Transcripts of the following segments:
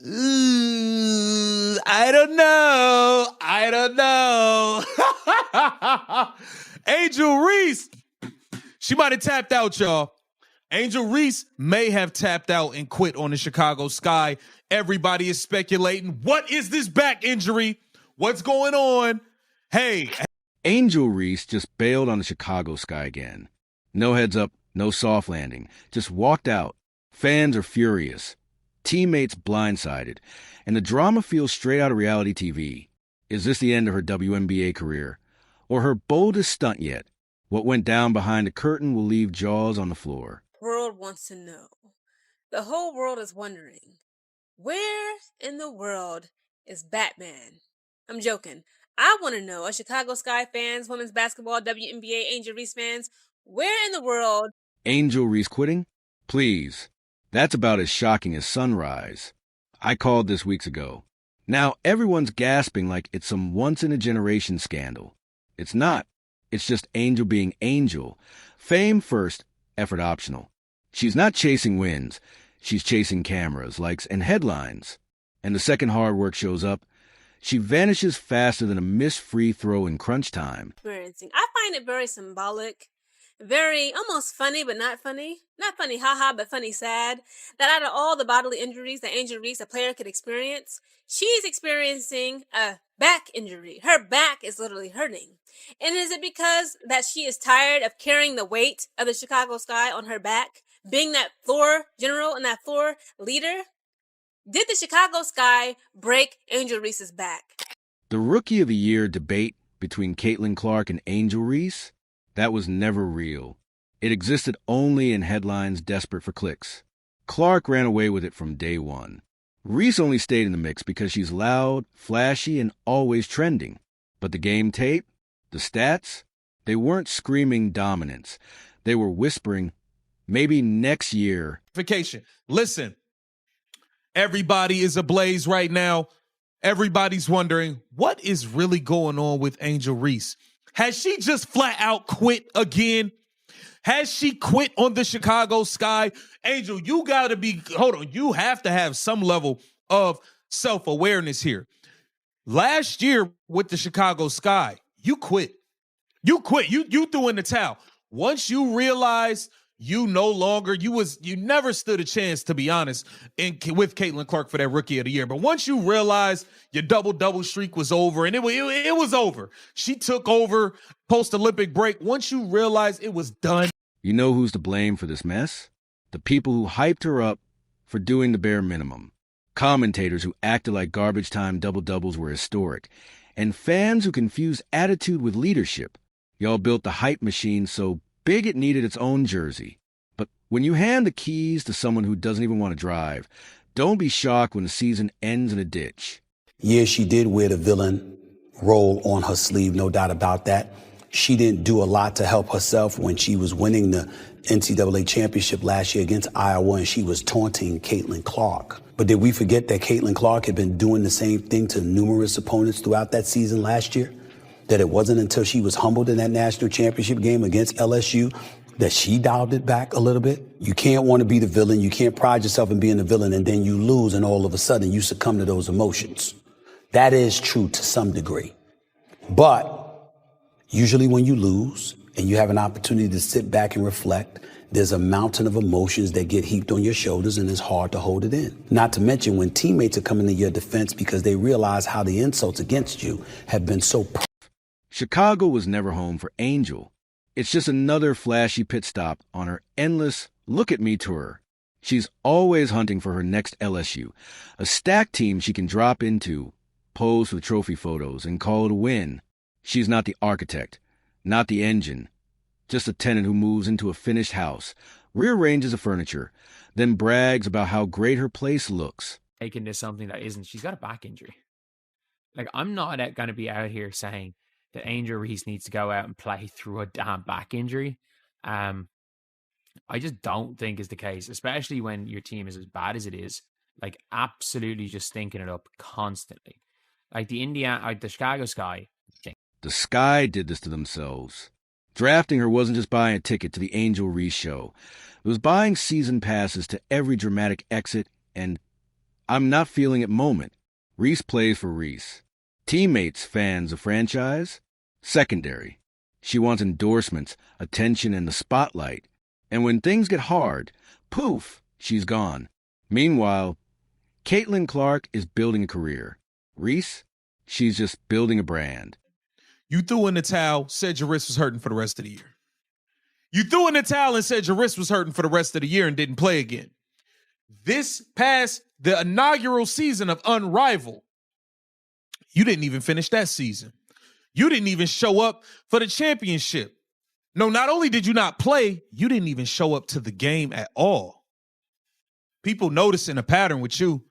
Ooh, I don't know. Angel Reese, she might have tapped out, y'all. Angel Reese may have tapped out and quit on the Chicago Sky. Everybody is speculating. What is this back injury? What's going on? Hey. Angel Reese just bailed on the Chicago Sky again. No heads up, no soft landing. Just walked out. Fans are furious. Teammates blindsided. And the drama feels straight out of reality TV. Is this the end of her WNBA career? Or her boldest stunt yet? What went down behind the curtain will leave jaws on the floor. The world wants to know. The whole world is wondering, where in the world is Batman? I'm joking. I want to know, us Chicago Sky fans, women's basketball, WNBA, Angel Reese fans, where in the world... Angel Reese quitting? Please. That's about as shocking as sunrise. I called this weeks ago. Now everyone's gasping like it's some once-in-a-generation scandal. It's not. It's just Angel being Angel. Fame first, effort optional. She's not chasing wins. She's chasing cameras, likes, and headlines. And the second hard work shows up, she vanishes faster than a missed free throw in crunch time. I find it very symbolic. Very almost funny, but not funny. Not funny, haha, but funny, sad. That out of all the bodily injuries that Angel Reese, a player, could experience, she's experiencing a back injury. Her back is literally hurting. And is it because that she is tired of carrying the weight of the Chicago Sky on her back? Being that floor general and that floor leader? Did the Chicago Sky break Angel Reese's back? The Rookie of the Year debate between Caitlin Clark and Angel Reese? That was never real. It existed only in headlines desperate for clicks. Clark ran away with it from day one. Reese only stayed in the mix because she's loud, flashy, and always trending. But the game tape, the stats, they weren't screaming dominance. They were whispering, maybe next year. Listen, everybody is ablaze right now. Everybody's wondering, what is really going on with Angel Reese? Has she just flat out quit again? Has she quit on the Chicago Sky? Angel, you have to have some level of self-awareness here. Last year with the Chicago Sky, you quit. You threw in the towel. Once you realized you never stood a chance, to be honest, with Caitlin Clark for that Rookie of the Year. But once you realized your double streak was over, and it was over. She took over post-Olympic break. Once you realized it was done. You know who's to blame for this mess? The people who hyped her up for doing the bare minimum. Commentators who acted like garbage time double-doubles were historic. And fans who confused attitude with leadership. Y'all built the hype machine so big it needed its own jersey. But when you hand the keys to someone who doesn't even want to drive, don't be shocked when the season ends in a ditch. Yeah, she did wear the villain role on her sleeve, no doubt about that. She didn't do a lot to help herself when she was winning the NCAA championship last year against Iowa, and she was taunting Caitlin Clark. But did we forget that Caitlin Clark had been doing the same thing to numerous opponents throughout that season last year? That it wasn't until she was humbled in that national championship game against LSU that she dialed it back a little bit? You can't want to be the villain. You can't pride yourself in being the villain, and then you lose, and all of a sudden you succumb to those emotions. That is true to some degree. But usually when you lose and you have an opportunity to sit back and reflect, there's a mountain of emotions that get heaped on your shoulders, and it's hard to hold it in. Not to mention when teammates are coming to your defense because they realize how the insults against you have been so... Chicago was never home for Angel. It's just another flashy pit stop on her endless look-at-me tour. She's always hunting for her next LSU, a stacked team she can drop into, pose for trophy photos, and call it a win. She's not the architect, not the engine, just a tenant who moves into a finished house, rearranges the furniture, then brags about how great her place looks. Taking to something that isn't. She's got a back injury. Like, I'm not going to be out here saying that Angel Reese needs to go out and play through a damn back injury. I just don't think is the case, especially when your team is as bad as it is. Like, absolutely just stinking it up constantly. Like the Chicago Sky. The Sky did this to themselves. Drafting her wasn't just buying a ticket to the Angel Reese show. It was buying season passes to every dramatic exit and I'm not feeling it moment. Reese plays for Reese. Teammates, fans of franchise? Secondary. She wants endorsements, attention, and the spotlight. And when things get hard, poof, she's gone. Meanwhile, Caitlin Clark is building a career. Reese, she's just building a brand. You threw in the towel, said your wrist was hurting for the rest of the year. You threw in the towel and said your wrist was hurting for the rest of the year and didn't play again. This past the inaugural season of Unrivaled, you didn't even finish that season. You didn't even show up for the championship. No, not only did you not play, you didn't even show up to the game at all. People noticing a pattern with you.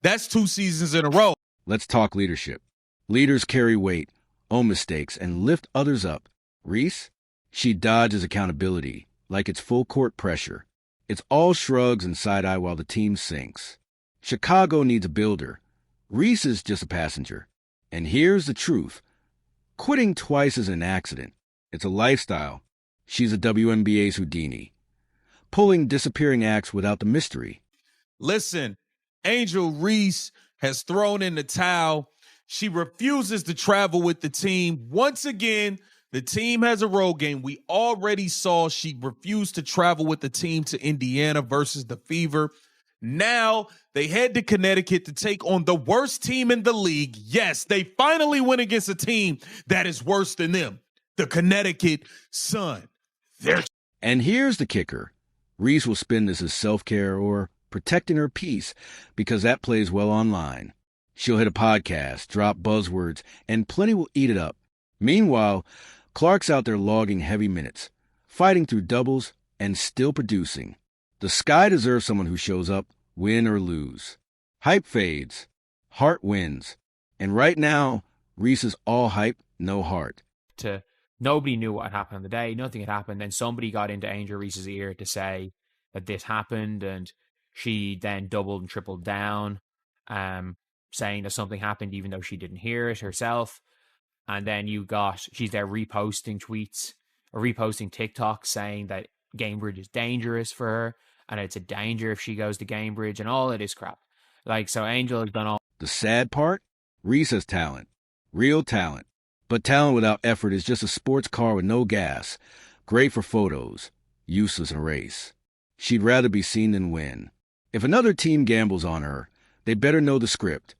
That's 2 seasons in a row. Let's talk leadership. Leaders carry weight, own mistakes, and lift others up. Reese, she dodges accountability like it's full court pressure. It's all shrugs and side eye while the team sinks. Chicago needs a builder. Reese is just a passenger. And here's the truth. Quitting twice is an accident. It's a lifestyle. She's a WNBA's Houdini. Pulling disappearing acts without the mystery. Listen, Angel Reese has thrown in the towel. She refuses to travel with the team. Once again, the team has a road game. We already saw she refused to travel with the team to Indiana versus the Fever. Now they head to Connecticut to take on the worst team in the league. Yes, they finally went against a team that is worse than them, the Connecticut Sun. And here's the kicker. Reese will spin this as self-care or protecting her peace because that plays well online. She'll hit a podcast, drop buzzwords, and plenty will eat it up. Meanwhile, Clark's out there logging heavy minutes, fighting through doubles, and still producing. The Sky deserves someone who shows up, win or lose. Hype fades, heart wins. And right now, Reese is all hype, no heart. Nobody knew what had happened on the day. Nothing had happened. Then somebody got into Angel Reese's ear to say that this happened, and she then doubled and tripled down, saying that something happened even though she didn't hear it herself. And then she's there reposting tweets or reposting TikToks saying that Gamebridge is dangerous for her and it's a danger if she goes to Gamebridge and all of this crap. So Angel has done all. The sad part? Reese has talent. Real talent. But talent without effort is just a sports car with no gas. Great for photos. Useless in a race. She'd rather be seen than win. If another team gambles on her, they better know the script.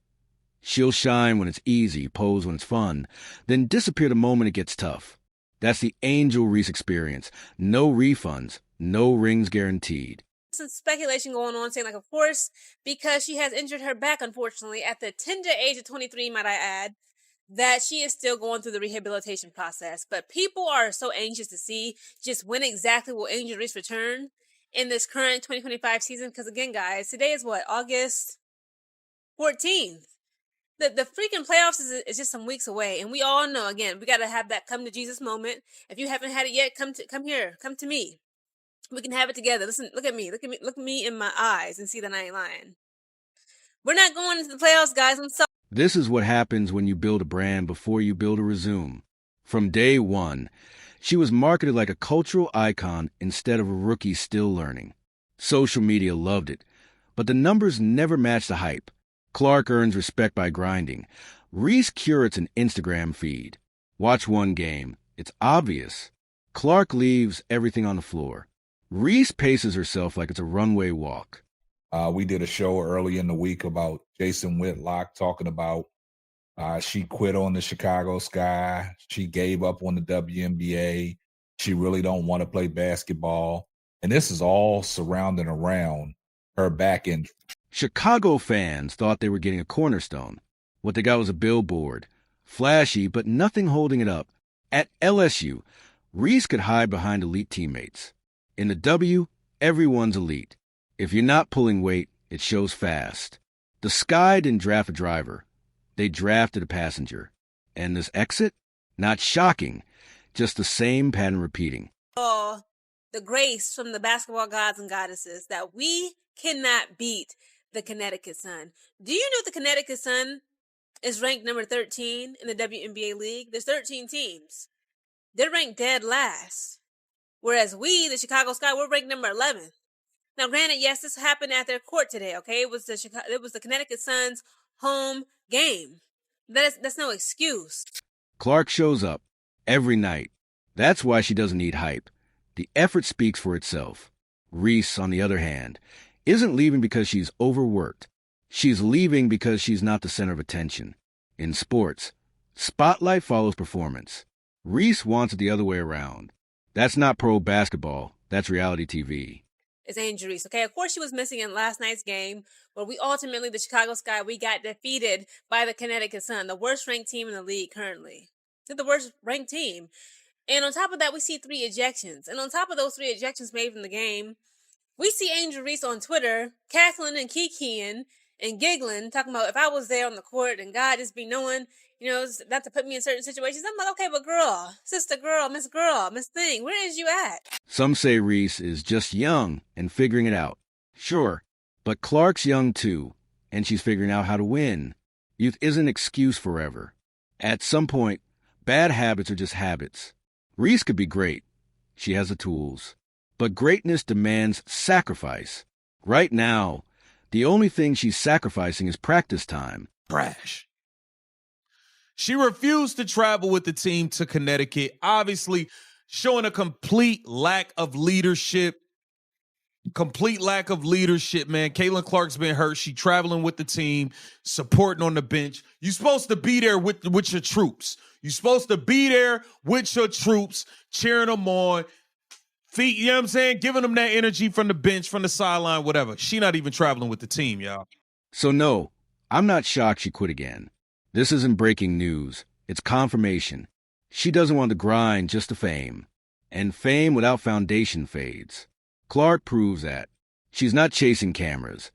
She'll shine when it's easy, pose when it's fun, then disappear the moment it gets tough. That's the Angel Reese experience. No refunds, no rings guaranteed. Some speculation going on saying, of course, because she has injured her back, unfortunately, at the tender age of 23, might I add, that she is still going through the rehabilitation process. But people are so anxious to see just when exactly will Angel Reese return in this current 2025 season. Because again, guys, today is August 14th. The freaking playoffs is just some weeks away. And we all know, again, we got to have that come to Jesus moment. If you haven't had it yet, come here, come to me. We can have it together. Listen, look at me in my eyes and see that I ain't lying. We're not going into the playoffs, guys. I'm sorry. This is what happens when you build a brand before you build a resume. From day one, she was marketed like a cultural icon instead of a rookie still learning. Social media loved it, but the numbers never matched the hype. Clark earns respect by grinding. Reese curates an Instagram feed. Watch one game. It's obvious. Clark leaves everything on the floor. Reese paces herself like it's a runway walk. We did a show early in the week about Jason Whitlock talking about she quit on the Chicago Sky. She gave up on the WNBA. She really don't want to play basketball. And this is all surrounding around her back injury. Chicago fans thought they were getting a cornerstone. What they got was a billboard. Flashy, but nothing holding it up. At LSU, Reese could hide behind elite teammates. In the W, everyone's elite. If you're not pulling weight, it shows fast. The Sky didn't draft a driver. They drafted a passenger. And this exit? Not shocking. Just the same pattern repeating. Oh, the grace from the basketball gods and goddesses that we cannot beat the Connecticut Sun. Do you know the Connecticut Sun is ranked number 13 in the WNBA league? There's 13 teams. They're ranked dead last. Whereas we, the Chicago Sky, we're ranked number 11. Now, granted, yes, this happened at their court today. Okay, it was the Connecticut Sun's home game. That's no excuse. Clark shows up every night. That's why she doesn't need hype. The effort speaks for itself. Reese, on the other hand, isn't leaving because she's overworked. She's leaving because she's not the center of attention. In sports, spotlight follows performance. Reese wants it the other way around. That's not pro basketball. That's reality TV. It's Angel Reese. Okay, of course she was missing in last night's game, where we ultimately, the Chicago Sky, we got defeated by the Connecticut Sun, the worst ranked team in the league currently. They're the worst ranked team. And on top of that, we see 3 ejections. And on top of those 3 ejections made from the game, we see Angel Reese on Twitter cackling and kikiing and giggling, talking about if I was there on the court and God just be knowing, not to put me in certain situations. I'm like, okay, but girl, sister girl, Miss Thing, where is you at? Some say Reese is just young and figuring it out. Sure, but Clark's young too, and she's figuring out how to win. Youth isn't an excuse forever. At some point, bad habits are just habits. Reese could be great. She has the tools. But greatness demands sacrifice. Right now, the only thing she's sacrificing is practice time. Trash. She refused to travel with the team to Connecticut, obviously showing a complete lack of leadership. Complete lack of leadership, man. Caitlin Clark's been hurt. She traveling with the team, supporting on the bench. You're supposed to be there with your troops. You're supposed to be there with your troops, cheering them on. Feet, you know what I'm saying? Giving them that energy from the bench, from the sideline, whatever. She not even traveling with the team, y'all. So no, I'm not shocked she quit again. This isn't breaking news. It's confirmation. She doesn't want the grind, just the fame. And fame without foundation fades. Clark proves that. She's not chasing cameras.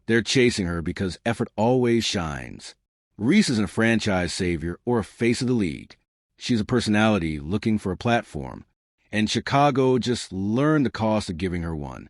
They're chasing her because effort always shines. Reese isn't a franchise savior or a face of the league. She's a personality looking for a platform. And Chicago just learned the cost of giving her one.